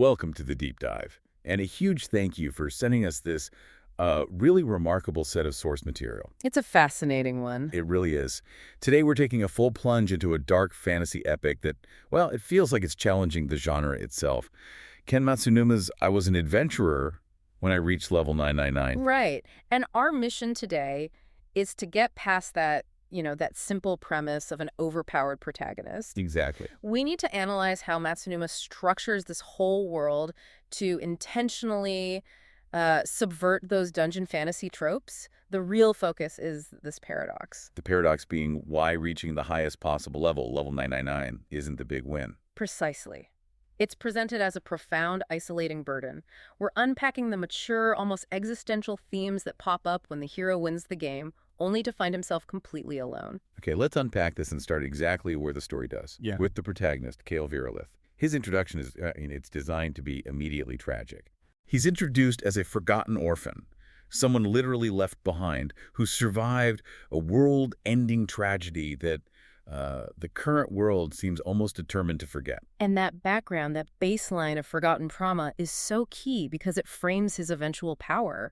Welcome to the Deep Dive, and a huge thank you for sending us this really remarkable set of source material. It's a fascinating one. It really is. Today we're taking a full plunge into a dark fantasy epic that, well, it feels like it's challenging the genre itself. Ken Matsunuma's I Was an Adventurer when I reached level 999. Right. And our mission today is to get past that, that simple premise of an overpowered protagonist. Exactly. We need to analyze how Matsunuma structures this whole world to intentionally subvert those dungeon fantasy tropes. The real focus is this paradox. The paradox being why reaching the highest possible level, level 999, isn't the big win. Precisely. It's presented as a profound, isolating burden. We're unpacking the mature, almost existential themes that pop up when the hero wins the game, only to find himself completely alone. Okay, let's unpack this and start exactly where the story does. Yeah. With the protagonist, Kael Virelith. His introduction is, it's designed to be immediately tragic. He's introduced as a forgotten orphan, someone literally left behind who survived a world-ending tragedy that the current world seems almost determined to forget. And that background, that baseline of forgotten trauma is so key because it frames his eventual power.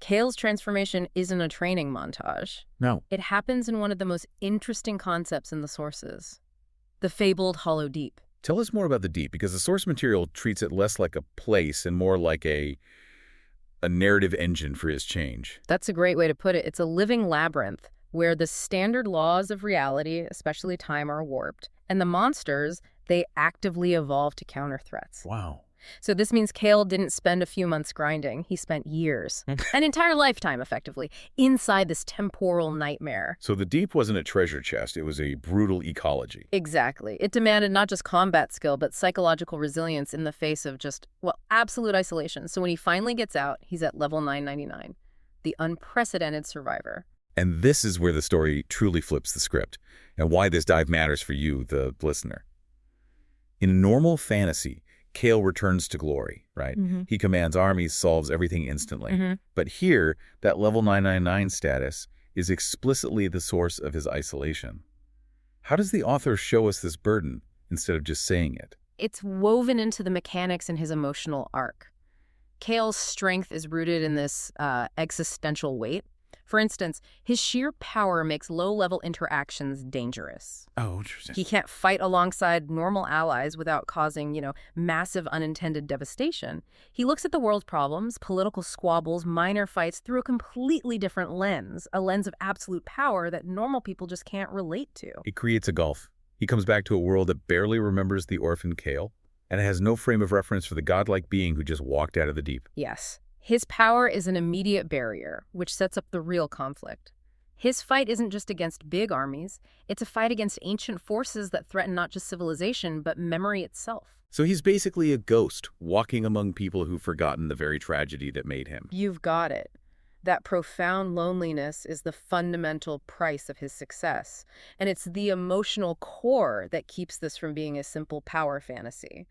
Kael's transformation isn't a training montage. No. It happens in one of the most interesting concepts in the sources, the fabled Hollow Deep. Tell us more about the Deep, because the source material treats it less like a place and more like a narrative engine for his change. That's a great way to put it. It's a living labyrinth where the standard laws of reality, especially time, are warped, and the monsters, they actively evolve to counter threats. Wow. So this means Kael didn't spend a few months grinding. He spent years, an entire lifetime, effectively, inside this temporal nightmare. So the Deep wasn't a treasure chest. It was a brutal ecology. Exactly. It demanded not just combat skill, but psychological resilience in the face of just, absolute isolation. So when he finally gets out, he's at level 999, the unprecedented survivor. And this is where the story truly flips the script, and why this dive matters for you, the listener. In normal fantasy, Kael returns to glory, right? Mm-hmm. He commands armies, solves everything instantly. Mm-hmm. But here, that level 999 status is explicitly the source of his isolation. How does the author show us this burden instead of just saying it? It's woven into the mechanics in his emotional arc. Kael's strength is rooted in this existential weight. For instance, his sheer power makes low-level interactions dangerous. Oh, interesting. He can't fight alongside normal allies without causing, massive unintended devastation. He looks at the world's problems, political squabbles, minor fights through a completely different lens, a lens of absolute power that normal people just can't relate to. It creates a gulf. He comes back to a world that barely remembers the orphan Kael, and it has no frame of reference for the godlike being who just walked out of the Deep. Yes. His power is an immediate barrier, which sets up the real conflict. His fight isn't just against big armies, it's a fight against ancient forces that threaten not just civilization, but memory itself. So he's basically a ghost, walking among people who've forgotten the very tragedy that made him. You've got it. That profound loneliness is the fundamental price of his success, and it's the emotional core that keeps this from being a simple power fantasy.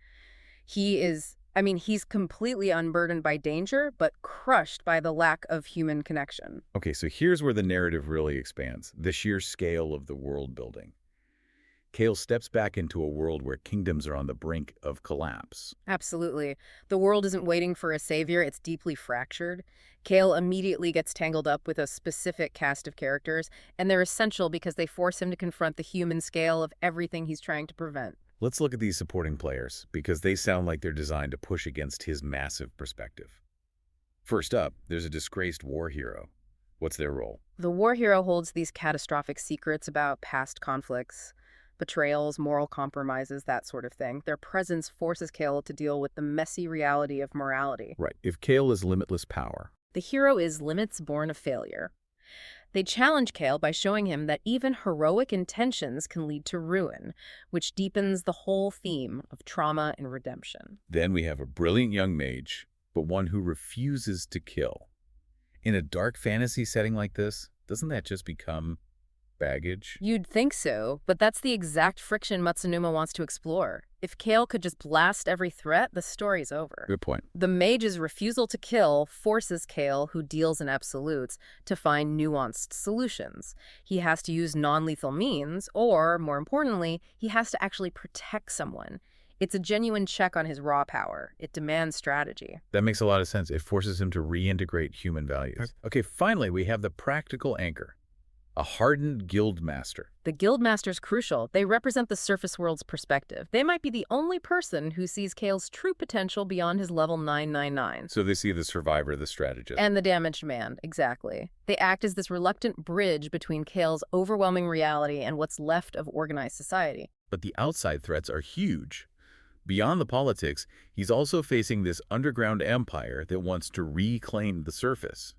He's completely unburdened by danger, but crushed by the lack of human connection. Okay, so here's where the narrative really expands, the sheer scale of the world building. Kael steps back into a world where kingdoms are on the brink of collapse. Absolutely. The world isn't waiting for a savior, it's deeply fractured. Kael immediately gets tangled up with a specific cast of characters, and they're essential because they force him to confront the human scale of everything he's trying to prevent. Let's look at these supporting players, because they sound like they're designed to push against his massive perspective. First up, there's a disgraced war hero. What's their role? The war hero holds these catastrophic secrets about past conflicts, betrayals, moral compromises, that sort of thing. Their presence forces Kael to deal with the messy reality of morality. Right. If Kael is limitless power, the hero is limits born of failure. They challenge Kael by showing him that even heroic intentions can lead to ruin, which deepens the whole theme of trauma and redemption. Then we have a brilliant young mage, but one who refuses to kill. In a dark fantasy setting like this, doesn't that just become baggage? You'd think so, but that's the exact friction Matsunuma wants to explore. If Kael could just blast every threat, the story's over. Good point. The mage's refusal to kill forces Kael, who deals in absolutes, to find nuanced solutions. He has to use non-lethal means, or, more importantly, he has to actually protect someone. It's a genuine check on his raw power. It demands strategy. That makes a lot of sense. It forces him to reintegrate human values. Okay, finally, we have the practical anchor, a hardened guild master. The guild master's crucial. They represent the surface world's perspective. They might be the only person who sees Kael's true potential beyond his level 999. So they see the survivor, the strategist. And the damaged man, exactly. They act as this reluctant bridge between Kael's overwhelming reality and what's left of organized society. But the outside threats are huge. Beyond the politics, he's also facing this underground empire that wants to reclaim the surface.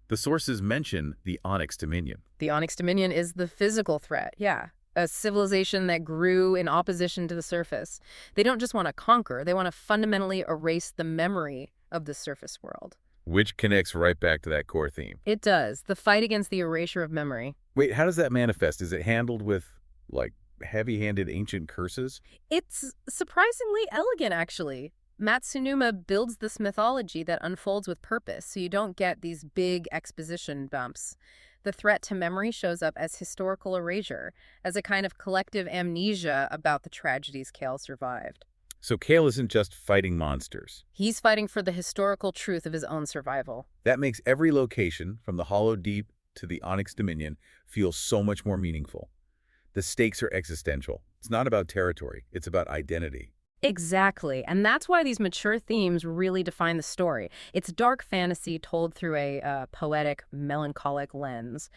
The sources mention the Onyx Dominion. The Onyx Dominion is the physical threat, yeah. A civilization that grew in opposition to the surface. They don't just want to conquer, they want to fundamentally erase the memory of the surface world. Which connects right back to that core theme. It does. The fight against the erasure of memory. Wait, how does that manifest? Is it handled with, like, heavy-handed ancient curses? It's surprisingly elegant, actually. Matsunuma builds this mythology that unfolds with purpose, so you don't get these big exposition bumps. The threat to memory shows up as historical erasure, as a kind of collective amnesia about the tragedies Kael survived. So Kael isn't just fighting monsters. He's fighting for the historical truth of his own survival. That makes every location, from the Hollow Deep to the Onyx Dominion, feel so much more meaningful. The stakes are existential. It's not about territory, it's about identity. Exactly, and that's why these mature themes really define the story. It's dark fantasy told through a poetic, melancholic lens.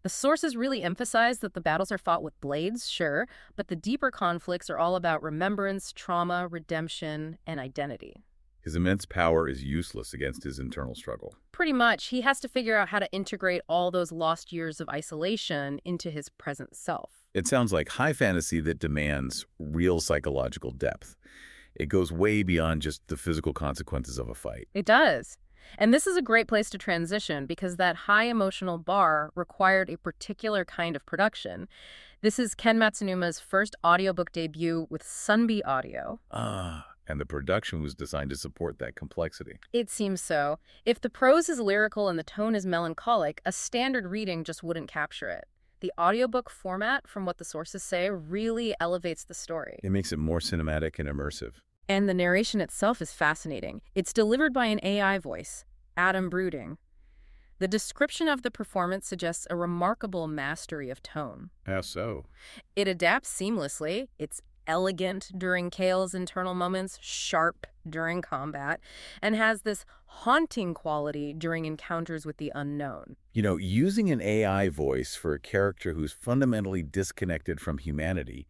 The sources really emphasize that the battles are fought with blades, sure, but the deeper conflicts are all about remembrance, trauma, redemption, and identity. His immense power is useless against his internal struggle. Pretty much, he has to figure out how to integrate all those lost years of isolation into his present self. It sounds like high fantasy that demands real psychological depth. It goes way beyond just the physical consequences of a fight. It does. And this is a great place to transition because that high emotional bar required a particular kind of production. This is Ken Matsunuma's first audiobook debut with Sunbii Audio. And the production was designed to support that complexity. It seems so. If the prose is lyrical and the tone is melancholic, a standard reading just wouldn't capture it. The audiobook format, from what the sources say, really elevates the story. It makes it more cinematic and immersive. And the narration itself is fascinating. It's delivered by an AI voice, Adam Brooding. The description of the performance suggests a remarkable mastery of tone. How so? It adapts seamlessly. It's elegant during Kael's internal moments, sharp during combat, and has this haunting quality during encounters with the unknown. You know, using an AI voice for a character who's fundamentally disconnected from humanity,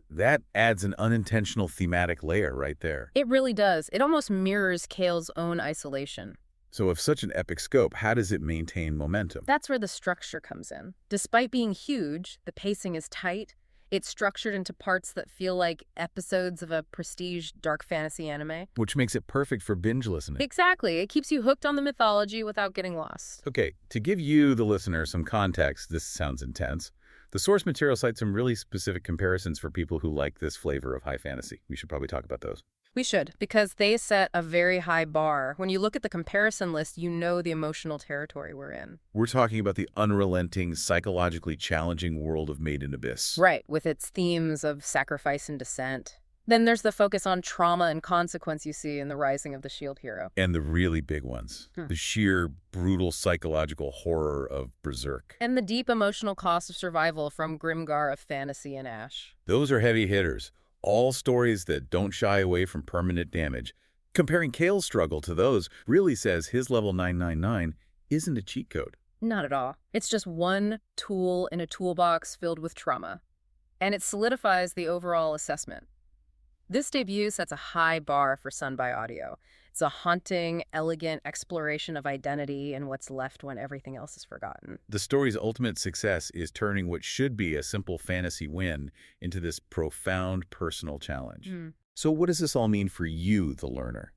that adds an unintentional thematic layer right there. It really does. It almost mirrors Kael's own isolation. So with such an epic scope, how does it maintain momentum? That's where the structure comes in. Despite being huge, the pacing is tight. It's structured into parts that feel like episodes of a prestige dark fantasy anime. Which makes it perfect for binge listening. Exactly. It keeps you hooked on the mythology without getting lost. Okay, to give you, the listener, some context, this sounds intense. The source material cites some really specific comparisons for people who like this flavor of high fantasy. We should probably talk about those. We should, because they set a very high bar. When you look at the comparison list, you know the emotional territory we're in. We're talking about the unrelenting, psychologically challenging world of Made in Abyss. Right, with its themes of sacrifice and descent. Then there's the focus on trauma and consequence you see in The Rising of the Shield Hero. And the really big ones. The sheer, brutal psychological horror of Berserk. And the deep emotional cost of survival from Grimgar of Fantasy and Ash. Those are heavy hitters. All stories that don't shy away from permanent damage. Comparing Kael's struggle to those really says his level 999 isn't a cheat code. Not at all. It's just one tool in a toolbox filled with trauma. And it solidifies the overall assessment. This debut sets a high bar for Sunbii Audio. It's a haunting, elegant exploration of identity and what's left when everything else is forgotten. The story's ultimate success is turning what should be a simple fantasy win into this profound personal challenge. So what does this all mean for you, the learner?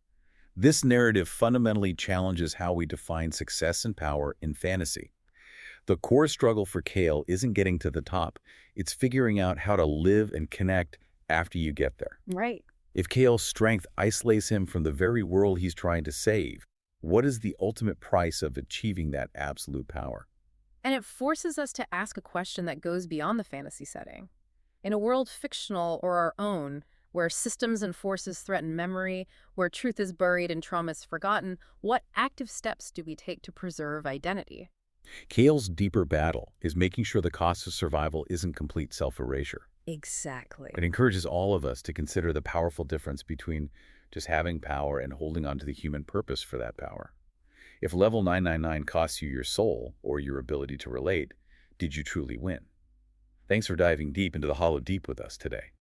This narrative fundamentally challenges how we define success and power in fantasy. The core struggle for Kael isn't getting to the top. It's figuring out how to live and connect after you get there. Right. If Kael's strength isolates him from the very world he's trying to save, what is the ultimate price of achieving that absolute power? And it forces us to ask a question that goes beyond the fantasy setting. In a world fictional or our own, where systems and forces threaten memory, where truth is buried and trauma is forgotten. What active steps do we take to preserve identity? Kael's deeper battle is making sure the cost of survival isn't complete self-erasure. Exactly. It encourages all of us to consider the powerful difference between just having power and holding on to the human purpose for that power. If level 999 costs you your soul or your ability to relate, did you truly win? Thanks for diving deep into the hollow deep with us today.